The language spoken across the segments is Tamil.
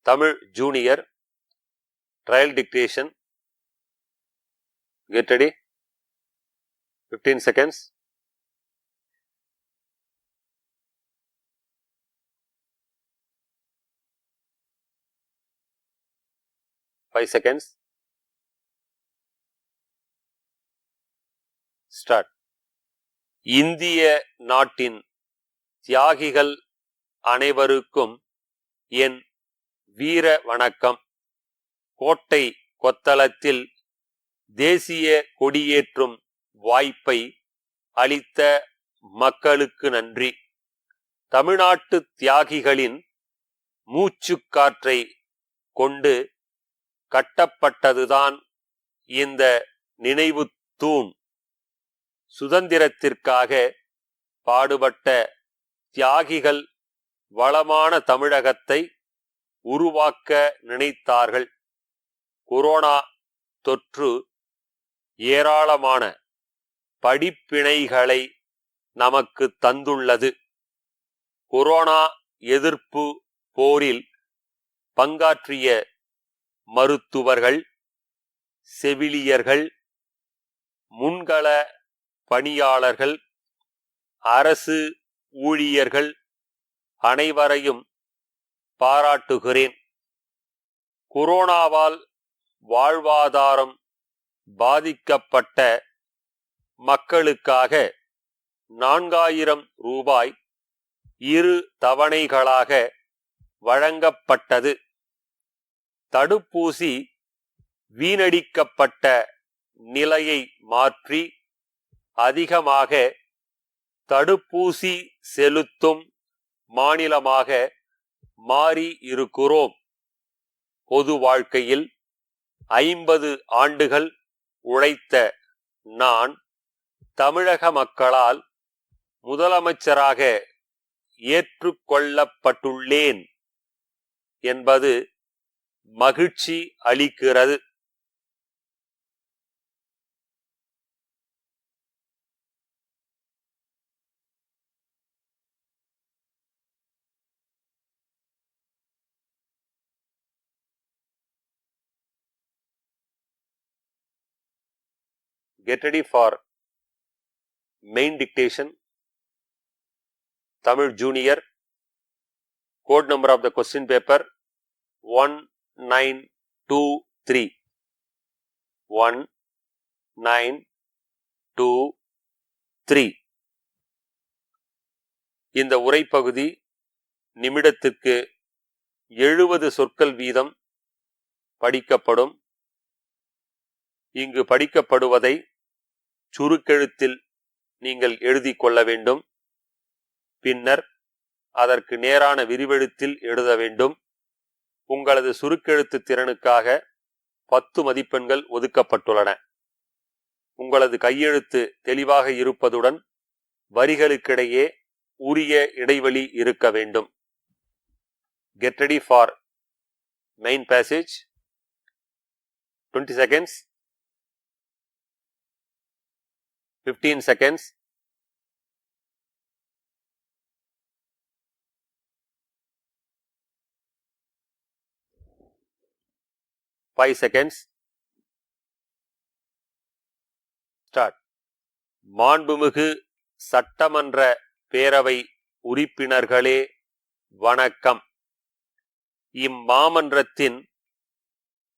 Tamil Junior, trial dictation. Get ready. 15 seconds. Five seconds. Start. இந்திய நாட்டின் தியாகிகள் அனைவருக்கும் என் வீர வணக்கம். கோட்டை கொத்தளத்தில் தேசிய கொடியேற்றும் வாய்ப்பை அளித்த மக்களுக்கு நன்றி. தமிழ்நாட்டு தியாகிகளின் மூச்சுக்காற்றை கொண்டு கட்டப்பட்டதுதான் இந்த நினைவு தூண். சுதந்திரத்திற்காக பாடுபட்ட தியாகிகள் வளமான தமிழகத்தை உருவாக்க நினைத்தார்கள். கொரோனா தொற்று ஏராளமான படிப்பினைகளை நமக்கு தந்துள்ளது. கொரோனா எதிர்ப்பு போரில் பங்காற்றிய மருத்துவர்கள், செவிலியர்கள், முன்கள பணியாளர்கள், அரசு ஊழியர்கள் அனைவரையும் பாராட்டுகிறேன். கொரோனாவால் வாழ்வாதாரம் பாதிக்கப்பட்ட மக்களுக்காக 4000 ரூபாய் 2 தவணைகளாக வழங்கப்பட்டது. தடுப்பூசி வீணடிக்கப்பட்ட நிலையை மாற்றி அதிகமாக தடுப்பூசி செலுத்தும் மாநிலமாக மாறி இருக்கிறோம். பொது வாழ்க்கையில் 50 ஆண்டுகள் உழைத்த நான் தமிழக மக்களால் முதலமைச்சராக ஏற்றுக்கொள்ளப்பட்டுள்ளேன் என்பது மகிழ்ச்சி அளிக்கிறது. Get ready for main dictation. Tamil Junior. Code number of the question paper 1923. 1923. இந்த உரைப்பகுதி நிமிடத்துக்கு 70 சொற்கள் வீதம் படிக்கப்படும். இங்கு படிக்கப்படுவதை சுருக்கெழுத்தில் நீங்கள் எழுதி கொள்ள வேண்டும். பின்னர் அதற்கு நேரான விரிவெழுத்தில் எழுத வேண்டும். உங்களது சுருக்கெழுத்து திறனுக்காக 10 மதிப்பெண்கள் ஒதுக்கப்பட்டுள்ளன. உங்களது கையெழுத்து தெளிவாக இருப்பதுடன் வரிகளுக்கிடையே உரிய இடைவெளி இருக்க வேண்டும். Get ready for main passage. 20 seconds. 15 seconds. Five seconds. Start. மாண்புமிகு சட்டமன்ற பேரவை உறுப்பினர்களே வணக்கம். இம்மாமன்றத்தின்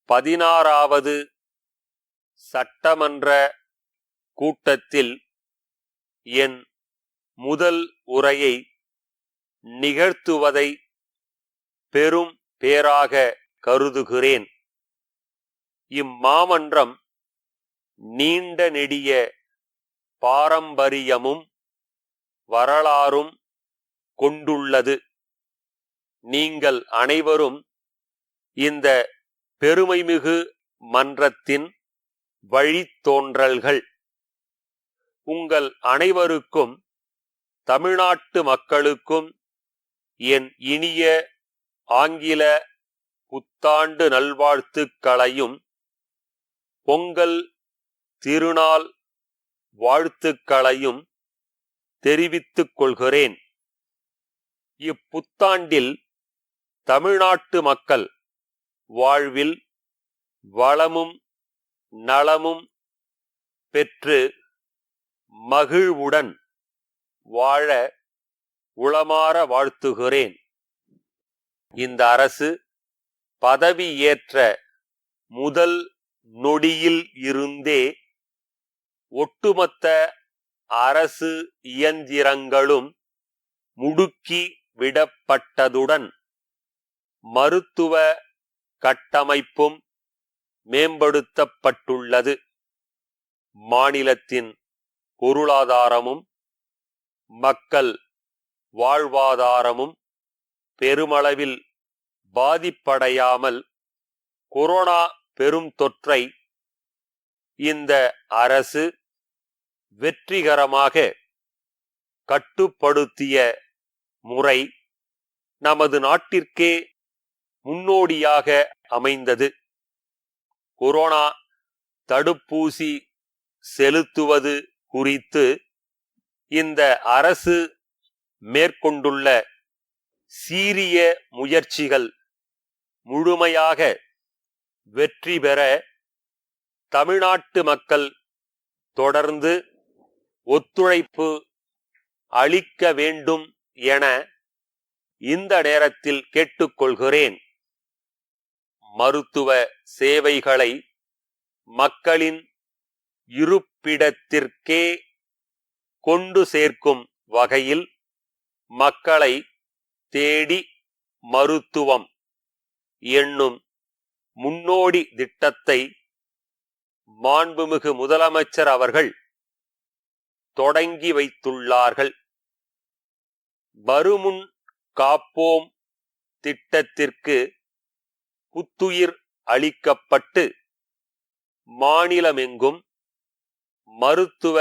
16வது சட்டமன்ற கூட்டத்தில் என் முதல் உரையை நிகழ்த்துவதை பெரும் பேறாக கருதுகிறேன். இம்மாமன்றம் நீண்ட நெடிய பாரம்பரியமும் வரலாறும் கொண்டுள்ளது. நீங்கள் அனைவரும் இந்த பெருமைமிகு மன்றத்தின் வழித்தோன்றல்கள். உங்கள் அனைவருக்கும் தமிழ்நாட்டு மக்களுக்கும் என் இனிய ஆங்கில புத்தாண்டு நல்வாழ்த்துக்களையும் பொங்கல் திருநாள் வாழ்த்துக்களையும் தெரிவித்துக் கொள்கிறேன். இப்புத்தாண்டில் தமிழ்நாட்டு மக்கள் வாழ்வில் வளமும் நலமும் பெற்று மகிழ்வுடன் வாழ உளமாற வாழ்த்துகிறேன். இந்த அரசு பதவியேற்ற முதல் நொடியில் இருந்தே ஒட்டுமொத்த அரசு இயந்திரங்களும் முடுக்கி விடப்பட்டதுடன் மருத்துவ கட்டமைப்பும் மேம்படுத்தப்பட்டுள்ளது. மாநிலத்தின் பொருளாதாரமும் மக்கள் வாழ்வாதாரமும் பெருமளவில் பாதிப்படையாமல் கொரோனா பெரும் தொற்றை இந்த அரசு வெற்றிகரமாக கட்டுப்படுத்திய முறை நமது நாட்டிற்கே முன்னோடியாக அமைந்தது. கொரோனா தடுப்பூசி செலுத்துவது குறித்து இந்த அரசு மேற்கொண்டுள்ள சீரிய முயற்சிகள் முழுமையாக வெற்றி பெற தமிழ்நாட்டு மக்கள் தொடர்ந்து ஒத்துழைப்பு அளிக்க வேண்டும் என இந்த நேரத்தில் கேட்டுக்கொள்கிறேன். மருத்துவ சேவைகளை மக்களின் இருப்பிடத்திற்கே கொண்டு சேர்க்கும் வகையில் மக்களை தேடி மருத்துவம் என்னும் முன்னோடி திட்டத்தை மாண்புமிகு முதலமைச்சர் அவர்கள் தொடங்கி வைத்துள்ளார்கள். வருமுன் காப்போம் திட்டத்திற்கு புத்துயிர் அளிக்கப்பட்டு மாநிலமெங்கும் மருத்துவ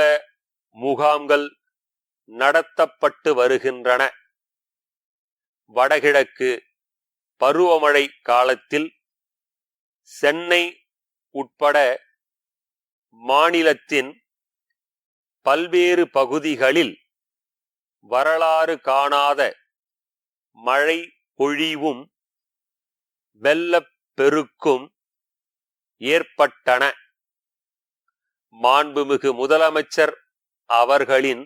முகாம்கள் நடத்தப்பட்டு வருகின்றன. வடகிழக்கு பருவமழை காலத்தில் சென்னை உட்பட மாநிலத்தின் பல்வேறு பகுதிகளில் வரலாறு காணாத மழை பொழிவும் வெள்ளப்பெருக்கும் ஏற்பட்டன. மாண்புமிகு முதலமைச்சர் அவர்களின்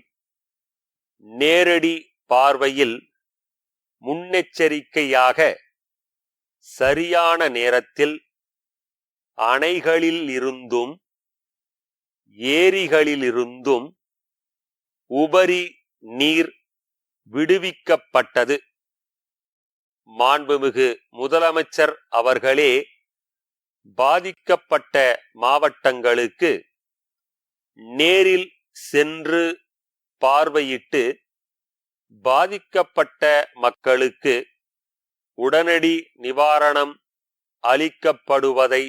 நேரடி பார்வையில் முன்னெச்சரிக்கையாக சரியான நேரத்தில் அணைகளில் இருந்தும் ஏரிகளிலிருந்தும் உபரி நீர் விடுவிக்கப்பட்டது. மாண்புமிகு முதலமைச்சர் அவர்களே பாதிக்கப்பட்ட மாவட்டங்களுக்கு நேரில் சென்று பார்வையிட்டு பாதிக்கப்பட்ட மக்களுக்கு உடனடி நிவாரணம் அளிக்கப்படுவதை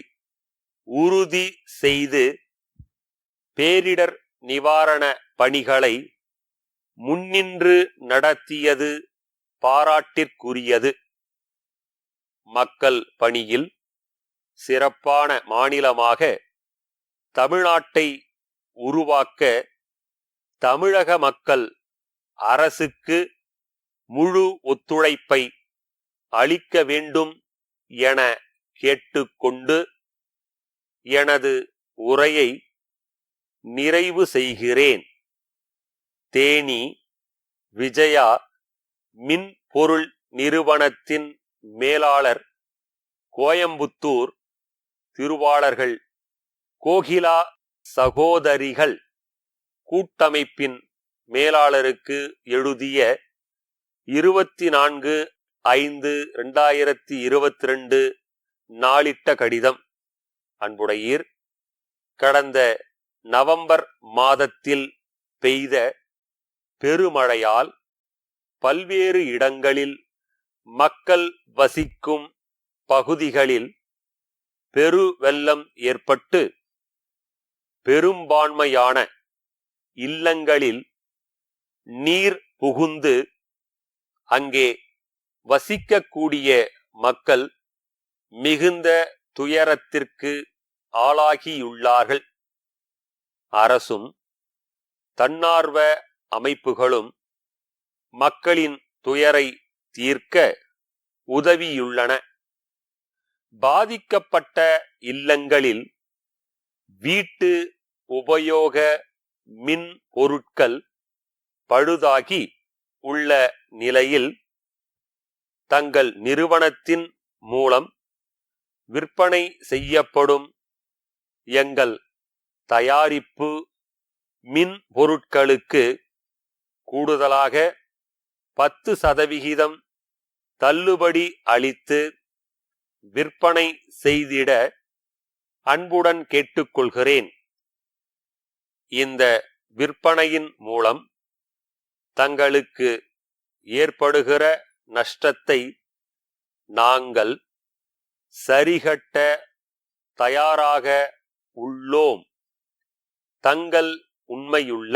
உறுதி செய்து பேரிடர் நிவாரண பணிகளை முன்னின்று நடத்தியது பாராட்டிற்குரியது. மக்கள் பணியில் சிறப்பான மாநிலமாக தமிழ்நாட்டை உருவாக்க தமிழக மக்கள் அரசுக்கு முழு ஒத்துழைப்பை அளிக்க வேண்டும் என கேட்டுக்கொண்டு எனது உரையை நிறைவு செய்கிறேன். தேனி விஜயா மின்பொருள் நிறுவனத்தின் மேலாளர், கோயம்புத்தூர் திருவாளர்கள் கோகிலா சகோதரிகள் கூட்டமைப்பின் மேலாளருக்கு எழுதிய 24/5/2022 நாளிட்ட கடிதம். அன்புடையீர், கடந்த நவம்பர் மாதத்தில் பெய்த பெருமழையால் பல்வேறு இடங்களில் மக்கள் வசிக்கும் பகுதிகளில் பெரு வெள்ளம் ஏற்பட்டு பெரும்பான்மையான இல்லங்களில் நீர் புகுந்து அங்கே வசிக்கக்கூடிய மக்கள் மிகுந்த துயரத்திற்கு ஆளாகியுள்ளார்கள். அரசும் தன்னார்வ அமைப்புகளும் மக்களின் துயரை தீர்க்க உதவியுள்ளன. பாதிக்கப்பட்ட இல்லங்களில் வீட்டு உபயோக மின் பொருட்கள் பழுதாகி உள்ள நிலையில் தங்கள் நிறுவனத்தின் மூலம் விற்பனை செய்யப்படும் எங்கள் தயாரிப்பு மின் பொருட்களுக்கு கூடுதலாக 10% தள்ளுபடி அளித்து விற்பனை செய்திட அன்புடன் கேட்டுக்கொள்கிறேன். இந்த விற்பனையின் மூலம் தங்களுக்கு ஏற்படுகிற நஷ்டத்தை நாங்கள் சரிகட்ட தயாராக உள்ளோம். தங்கள் உண்மையுள்ள